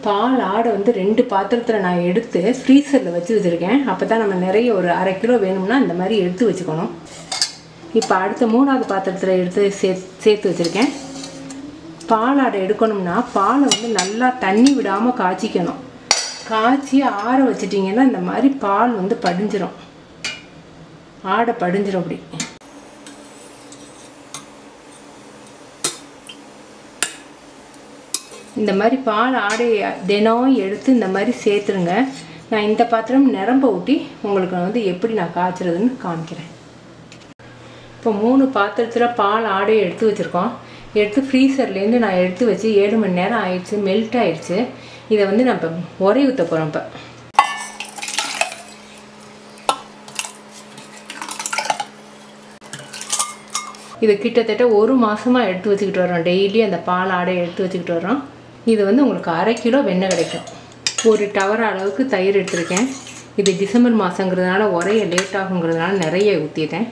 பால் ஆடை வந்து 2 பாத்திரத்தில் நான் எடுத்து ஃப்ரீசரில் வச்சு வச்சுருக்கேன். அப்போ தான் நம்ம நிறைய ஒரு அரை கிலோ வேணும்னா இந்த மாதிரி எடுத்து வச்சுக்கணும். இப்போ அடுத்த 3வது பாத்திரத்தில் எடுத்து சேர்த்து வச்சுருக்கேன். பால் ஆடை எடுக்கணும்னா பாலை வந்து நல்லா தண்ணி விடாமல் காய்ச்சிக்கணும். காய்ச்சி ஆற வச்சிட்டிங்கன்னா இந்த மாதிரி பால் வந்து படிஞ்சிடும், ஆடை படிஞ்சிடும். அப்படி இந்த மாதிரி பால் ஆடையை தினம் எடுத்து இந்த மாதிரி சேர்த்துருங்க. நான் இந்த பாத்திரம் நிரம்ப ஊட்டி உங்களுக்கு வந்து எப்படி நான் காய்ச்சறதுன்னு காமிக்கிறேன். இப்போ 3 பாத்திரத்தில் பால் ஆடையை எடுத்து வச்சுருக்கோம். எடுத்து ஃப்ரீசர்லேருந்து நான் எடுத்து வச்சு 7 மணி நேரம் ஆயிடுச்சு, மெல்ட் ஆயிடுச்சு. இதை வந்து நம்ம உரை ஊற்ற போகிறோம். இப்போ இது கிட்டத்தட்ட 1 மாதமாக எடுத்து வச்சுக்கிட்டு வரோம். டெய்லி அந்த பால் ஆடையை எடுத்து வச்சுக்கிட்டு வரோம். இது வந்து உங்களுக்கு அரை கிலோ வெண்ணெய் கிடைக்கும். 1 டவர் அளவுக்கு தயிர் எடுத்திருக்கேன். இது டிசம்பர் மாதங்கிறதுனால உரைய லேட் ஆகுங்கிறதுனால நிறைய ஊற்றிட்டேன்.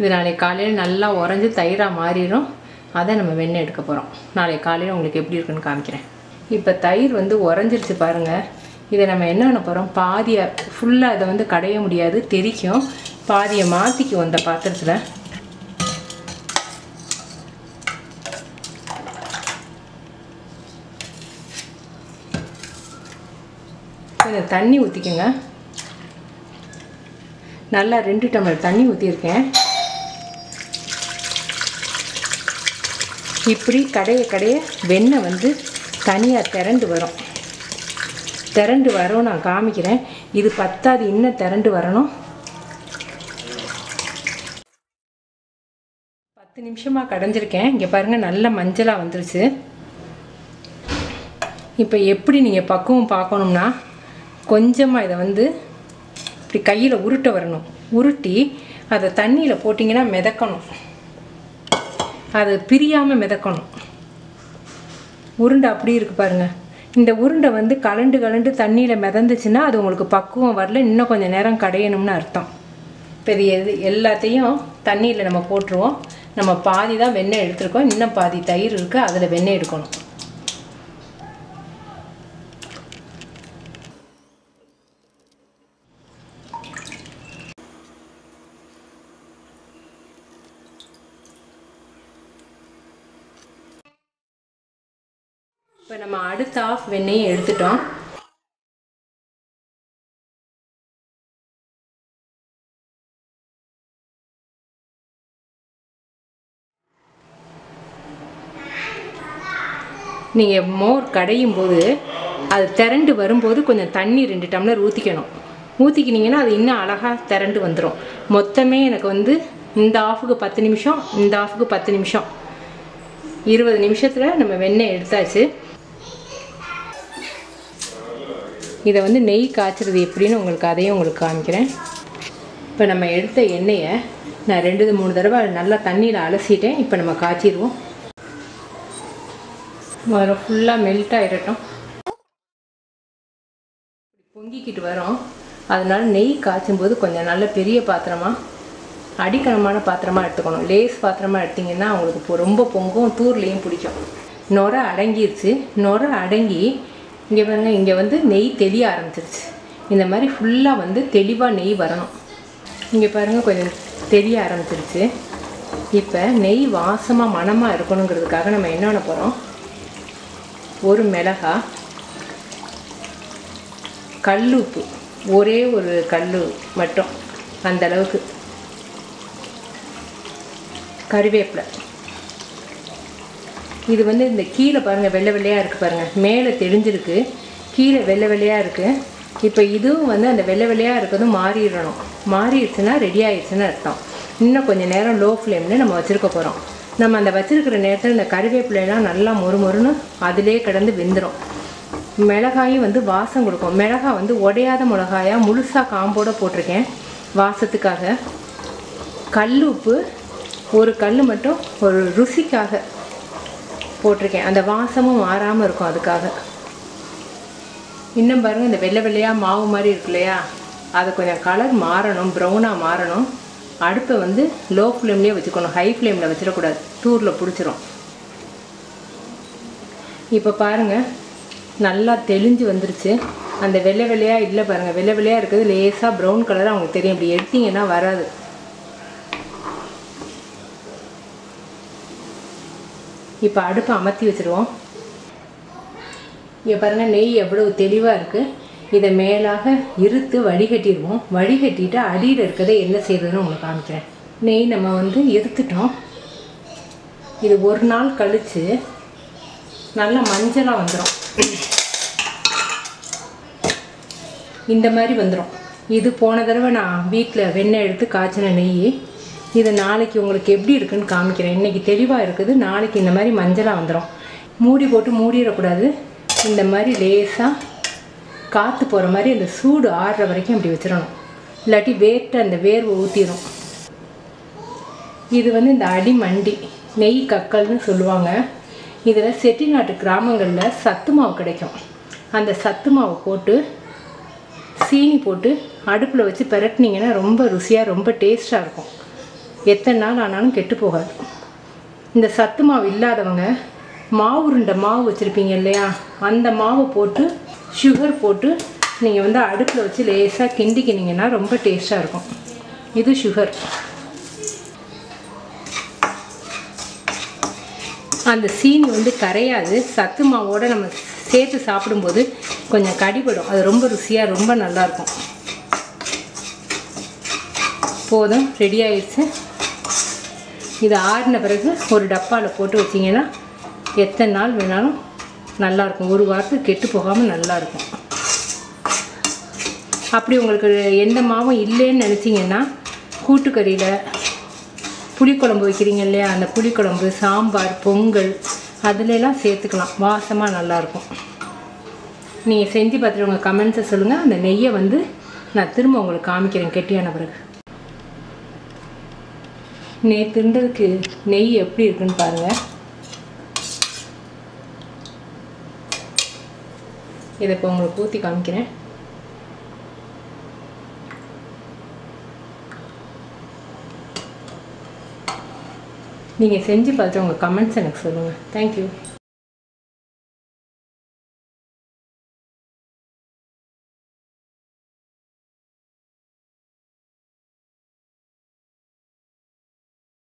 இது நாளைக்கு காலையில் நல்லா உறைஞ்சி தயிராக மாறிடும். அதை நம்ம வெண்ணெய் எடுக்க போகிறோம். நாளைக்கு காலையில் உங்களுக்கு எப்படி இருக்குன்னு காமிக்கிறேன். இப்போ தயிர் வந்து உறைஞ்சிருச்சு பாருங்கள். இதை நம்ம என்ன பண்ண போகிறோம், பாதியை ஃபுல்லாக இதை வந்து கடைய முடியாது, தெரிக்கும். பாதியை மாற்றிக்குவோம் இந்த பாத்திரத்தில். கொஞ்சம் தண்ணி ஊற்றிக்கோங்க. நல்லா 2 டம்ளர் தண்ணி ஊற்றிருக்கேன். இப்படி கடைய வெண்ணெய் வந்து தனியாக திரண்டு வரும். திரண்டு வரும், நான் காமிக்கிறேன். இது பத்தாது, இன்னும் திரண்டு வரணும். 10 நிமிஷமாக கடைஞ்சிருக்கேன். இங்கே பாருங்கள், நல்ல மஞ்சளாக வந்துருச்சு. இப்போ எப்படி நீங்கள் பக்குவம் பார்க்கணும்னா, கொஞ்சமாக இதை வந்து இப்படி கையில் உருட்ட வரணும். உருட்டி அதை தண்ணியில் போட்டிங்கன்னா மிதக்கணும். அது பிரியாமல் மிதக்கணும். உருண்டை அப்படி இருக்குது பாருங்கள். இந்த உருண்டை வந்து கலண்டு தண்ணியில் மிதந்துச்சுன்னா அது உங்களுக்கு பக்குவம் வரல, இன்னும் கொஞ்சம் நேரம் கடையணும்னு அர்த்தம். இப்போ இது எல்லாத்தையும் தண்ணியில் நம்ம போட்டுருவோம். நம்ம பாதி தான் வெண்ணெய் எடுத்துருக்கோம், இன்னும் பாதி தயிர் இருக்குது, அதில் வெண்ணெய் எடுக்கணும். இப்போ நம்ம அடுத்த ஆஃப் வெண்ணெயை எடுத்துட்டோம். நீங்கள் மோர் கடையும் போது அது திரண்டு வரும்போது கொஞ்சம் தண்ணி 2 டம்ளர் ஊற்றிக்கணும். ஊற்றிக்கினீங்கன்னா அது இன்னும் அழகாக திரண்டு வந்துடும். மொத்தமே எனக்கு வந்து இந்த ஆஃபுக்கு 10 நிமிஷம், இந்த ஆஃபுக்கு 10 நிமிஷம், 20 நிமிஷத்தில் நம்ம வெண்ணெய் எடுத்தாச்சு. இதை வந்து நெய் காய்ச்சறது எப்படின்னு அதையும் காமிக்கிறேன். இப்போ நம்ம எடுத்த எண்ணெயை நான் 2-3 தடவை நல்லா தண்ணியில் அலசிட்டேன். இப்போ நம்ம காய்ச்சிடுவோம். முதல்ல ஃபுல்லாக மெல்ட் ஆகிடட்டும். பொங்கிக்கிட்டு வரும். அதனால நெய் காய்ச்சும் போது கொஞ்சம் நல்ல பெரிய பாத்திரமாக, அடிக்கணமான பாத்திரமாக எடுத்துக்கணும். லேஸ் பாத்திரமாக எடுத்திங்கன்னா உங்களுக்கு ரொம்ப பொங்கும், தூர்லேயும் பிடிக்கும். நுரை அடங்கிருச்சு. நுரை அடங்கி இங்கே பாருங்கள், இங்கே வந்து நெய் தெளிய ஆரம்பிச்சிருச்சு. இந்த மாதிரி ஃபுல்லாக வந்து தெளிவாக நெய் வரணும். இங்கே பாருங்கள், கொஞ்சம் தெளிய ஆரம்பிச்சிருச்சு. இப்போ நெய் வாசமாக மணமாக இருக்கணுங்கிறதுக்காக நம்ம என்ன பண்ண போகிறோம், 1 மிளகாய், கல்லுப்பு, ஒரே ஒரு கல் மட்டும், அந்த அளவுக்கு, கறிவேப்பிலை. இது வந்து இந்த கீழே பாருங்கள் வெள்ளை வெள்ளையாக இருக்குது பாருங்கள், மேலே தெளிஞ்சிருக்கு, கீழே வெள்ளை வெள்ளையாக இருக்குது. இப்போ இதுவும் வந்து அந்த வெள்ளை வெள்ளையாக இருக்கிறதும் மாறிடணும். மாறிடுச்சுன்னா ரெடி ஆகிடுச்சுன்னு அர்த்தம். இன்னும் கொஞ்சம் நேரம் லோ ஃப்ளேமில் நம்ம வச்சுருக்க போகிறோம். நம்ம அந்த வச்சுருக்கிற நேரத்தில் இந்த கறிவேப்பிலைலாம் நல்லா மொறுமொறுன்னு அதிலே கிடந்து வெந்துடும். மிளகாயும் வந்து வாசம் கொடுக்கும். மிளகாய் வந்து உடையாத மிளகாயாக முழுசாக காம்போடு போட்டிருக்கேன் வாசத்துக்காக. கல் உப்பு 1 கல் மட்டும் ஒரு ருசிக்காக போட்டிருக்கேன். அந்த வாசமும் மாறாமல் இருக்கும் அதுக்காக. இன்னும் பாருங்கள், இந்த வெள்ளை வெள்ளையாக மாவு மாதிரி இருக்கு இல்லையா, அது கொஞ்சம் கலர் மாறணும், ப்ரௌனாக மாறணும். அடுப்பை வந்து லோ ஃப்ளேம்லேயே வச்சுக்கணும், ஹை ஃப்ளேமில் வச்சிடக்கூடாது, தூரில் பிடிச்சிரும். இப்போ பாருங்கள் நல்லா தெளிஞ்சு வந்துருச்சு. அந்த வெள்ளை வெள்ளையாக இல்லை பாருங்கள், வெள்ளை வெள்ளையாக இருக்குது, லேசாக ப்ரௌன் கலராக அவங்களுக்கு தெரியும். இப்படி எடுத்தீங்கன்னா வராது. இப்போ அடுப்பை அமர்த்தி வச்சுருவோம். இங்கே பாருங்கள் நெய் எவ்வளவு தெளிவாக இருக்குது. இதை மேலாக இருத்து வடிகட்டிடுவோம். வடிகட்டிட்டு அடியில் இருக்கிறத என்ன செய்யறதுன்னு உங்களுக்கு காமிக்கிறேன். நெய் நம்ம வந்து இருத்துட்டோம். இது ஒரு நாள் கழித்து நல்லா மஞ்சளாக வந்துடும். இந்த மாதிரி வந்துடும். இது போன தடவை நான் வீட்டில் வெண்ணெய் எடுத்து காய்ச்சின நெய். இது நாளைக்கு உங்களுக்கு எப்படி இருக்குன்னு காமிக்கிறேன். இன்றைக்கி தெளிவாக இருக்குது, நாளைக்கு இந்த மாதிரி மஞ்சளாக வந்துடும். மூடி போட்டு மூடிடக்கூடாது. இந்த மாதிரி லேசாக காற்று போகிற மாதிரி அந்த சூடு ஆடுற வரைக்கும் அப்படி வச்சிடணும். இல்லாட்டி வேர்ட்டு அந்த வேர்வை ஊற்றிடும். இது வந்து இந்த அடிமண்டி நெய் கக்கல்னு சொல்லுவாங்க. இதில் செட்டிநாட்டு கிராமங்களில் சத்து மாவு கிடைக்கும். அந்த சத்து மாவை போட்டு சீனி போட்டு அடுப்பில் வச்சு பிரட்டினீங்கன்னா ரொம்ப ருசியாக ரொம்ப டேஸ்ட்டாக இருக்கும். எத்தனை நாள் ஆனாலும் கெட்டு போகாது. இந்த சத்து மாவு இல்லாதவங்க மாவு உருண்டை மாவு வச்சுருப்பீங்க இல்லையா, அந்த மாவை போட்டு சுகர் போட்டு நீங்கள் வந்து அடுப்பில் வச்சு லேசாக கிண்டிக்கினீங்கன்னா ரொம்ப டேஸ்ட்டாக இருக்கும். இது சுகர். அந்த சீனி வந்து கரையாது. சத்து மாவோடு நம்ம சேர்த்து சாப்பிடும்போது கொஞ்சம் கடிபடும். அது ரொம்ப ருசியாக ரொம்ப நல்லாயிருக்கும். போதும், ரெடி ஆயிடுச்சு. இது ஆறின பிறகு ஒரு டப்பாவில் போட்டு வச்சிங்கன்னா எத்தனை நாள் வேணாலும் நல்லாயிருக்கும். ஒரு வாரத்துக்கு கெட்டு போகாமல் நல்லாயிருக்கும். அப்படி உங்களுக்கு எந்த மாவும் இல்லைன்னு நினச்சிங்கன்னா கூட்டுக்கறியில் புளிக்குழம்பு வைக்கிறீங்க இல்லையா, அந்த புளிக்குழம்பு, சாம்பார், பொங்கல் அதுலெல்லாம் சேர்த்துக்கலாம். வாசமாக நல்லாயிருக்கும். நீங்கள் செஞ்சு பார்த்துட்டு உங்கள் கமெண்ட்ஸை சொல்லுங்கள். அந்த நெய்யை வந்து நான் திரும்ப உங்களுக்கு காமிக்கிறேன் கெட்டியான பிறகு. தின்றதுக்கு நெய் எப்படி இருக்குன்னு பாருங்கள். இதை இப்போ உங்களுக்கு ஊற்றி காமிக்கிறேன். நீங்கள் செஞ்சு பார்த்துட்டு உங்கள் கமெண்ட்ஸ் எனக்கு சொல்லுங்கள். தேங்க்யூ.